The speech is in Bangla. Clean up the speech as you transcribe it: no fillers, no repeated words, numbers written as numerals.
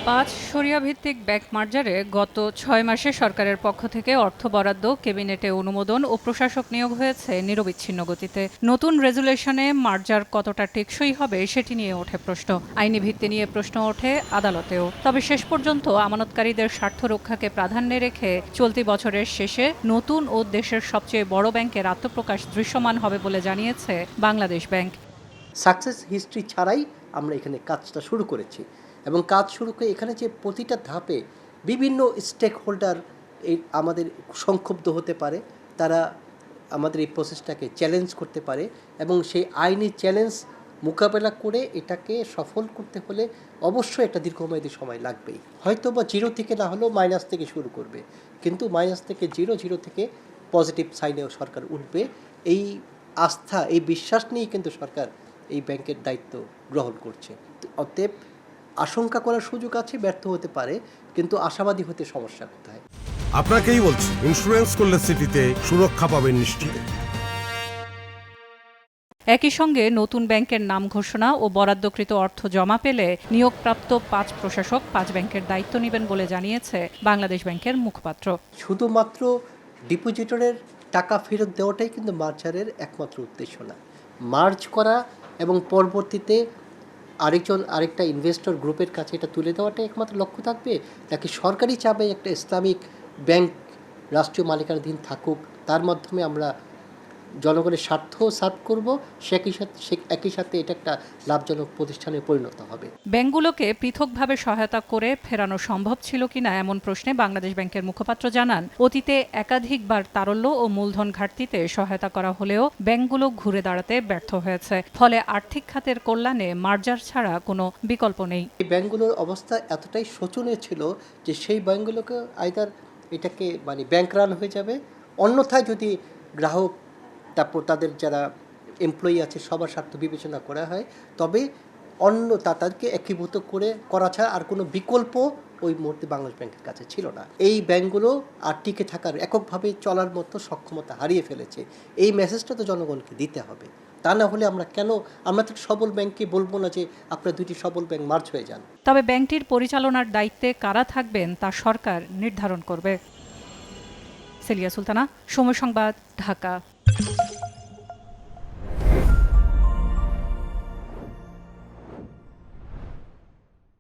5 শরিয়াভিত্তিক ব্যাংক মার্জারে গত 6 মাসে সরকারের পক্ষ থেকে অর্থ বরাদ্দ, ক্যাবিনেটে অনুমোদন ও প্রশাসক নিয়োগ হয়েছে নিরবিচ্ছিন্ন গতিতে। নতুন রেজুলেশনে মার্জার কতটা টেকসই হবে সেটি নিয়ে ওঠে প্রশ্ন। আইনি ভিত্তি নিয়ে প্রশ্ন ওঠে আদালতেও। তবে শেষ পর্যন্ত আমানতকারীদের স্বার্থ রক্ষাকে প্রাধান্যে রেখে চলতি বছরের শেষে নতুন ও দেশের সবচেয়ে বড় ব্যাংকের আত্মপ্রকাশ দৃশ্যমান হবে বলে জানিয়েছে বাংলাদেশ ব্যাংক। সাকসেস হিস্ট্রি ছাড়াই আমরা এখানে কাজটা শুরু করেছি এবং কাজ শুরু করে এখানে যে প্রতিটা ধাপে বিভিন্ন স্টেক হোল্ডার এই আমাদের সংক্ষুব্ধ হতে পারে, তারা আমাদের এই প্রসেসটাকে চ্যালেঞ্জ করতে পারে এবং সেই আইনি চ্যালেঞ্জ মোকাবেলা করে এটাকে সফল করতে হলে অবশ্যই একটা দীর্ঘমেয়াদী সময় লাগবেই। হয়তো বা জিরো থেকে না হলেও মাইনাস থেকে শুরু করবে, কিন্তু মাইনাস থেকে জিরো থেকে পজিটিভ সাইনেও সরকার উঠবে। এই আস্থা, এই বিশ্বাস নিয়েই কিন্তু সরকার এই ব্যাংকের দায়িত্ব গ্রহণ করছে। অতএব আশঙ্কা করার সুযোগ আছে, ব্যর্থ হতে পারে, কিন্তু আশাবাদী হতে সমস্যা কোথায়? আপনাকেই বলছি, ইন্স্যুরেন্স করলে সিটিতে সুরক্ষা পাবেন নিশ্চিত। একই সঙ্গে নতুন ব্যাংকের নাম ঘোষণা ও বরাদ্দকৃত অর্থ জমা পেলে নিয়োগপ্রাপ্ত 5 প্রশাসক 5 ব্যাংকের দায়িত্ব নেবেন বলে জানিয়েছে বাংলাদেশ ব্যাংকের মুখপাত্র। শুধুমাত্র ডিপোজিটরের টাকা ফেরত দেওয়াটাই কিন্তু মার্জারের একমাত্র উদ্দেশ্য না। মার্জ করা এবং পরবর্তীতে আরেকটা ইনভেস্টর গ্রুপের কাছে এটা তুলে দেওয়াটাই একমাত্র লক্ষ্য থাকবে, নাকি সরকারি চাপে একটা ইসলামিক ব্যাংক রাষ্ট্রীয় মালিকানাধীন থাকুক, তার মাধ্যমে আমরা জনগণের স্বার্থ সার্ভ করব, একই সাথে এটা একটা লাভজনক প্রতিষ্ঠানে পরিণত হবে। ব্যাংকগুলোকে পৃথকভাবে সহায়তা করে ফেরানো সম্ভব ছিল কিনা এমন প্রশ্নে বাংলাদেশ ব্যাংকের মুখপাত্র জানান, অতীতে একাধিকবার তারল্য ও মূলধন ঘাটতিতে সহায়তা করা হলেও ব্যাংকগুলো ঘুরে দাঁড়াতে ব্যর্থ হয়েছে। ফলে আর্থিক খাতের কল্যাণে মার্জার ছাড়া কোনো বিকল্প নেই। এই ব্যাংকগুলোর অবস্থা এতটাই শোচনীয় ছিল যে সেই ব্যাংকগুলোকে আইদার এটাকে ব্যাংক রান হয়ে যাবে, অন্যথায় যদি গ্রাহক তারপর তাদের যারা এমপ্লয়ি আছে সবার স্বার্থ বিবেচনা করা হয়, তবে তাদেরকে একীভূত করা ছাড়া আর কোনো বিকল্প ওই মুহূর্তে বাংলাদেশ ব্যাংকের কাছে ছিল না। এই ব্যাংকগুলো আর টিকে থাকার, এককভাবে চলার মতো সক্ষমতা হারিয়ে ফেলেছে। এই মেসেজটা তো জনগণকে দিতে হবে। তা না হলে আমরা তো সবল ব্যাংককে বলবো না যে আপনার দুটি সবল ব্যাংক মার্জ হয়ে যান। তবে ব্যাংকটির পরিচালনার দায়িত্বে কারা থাকবেন তা সরকার নির্ধারণ করবে। সেলিয়া সুলতানা, সময় সংবাদ, ঢাকা।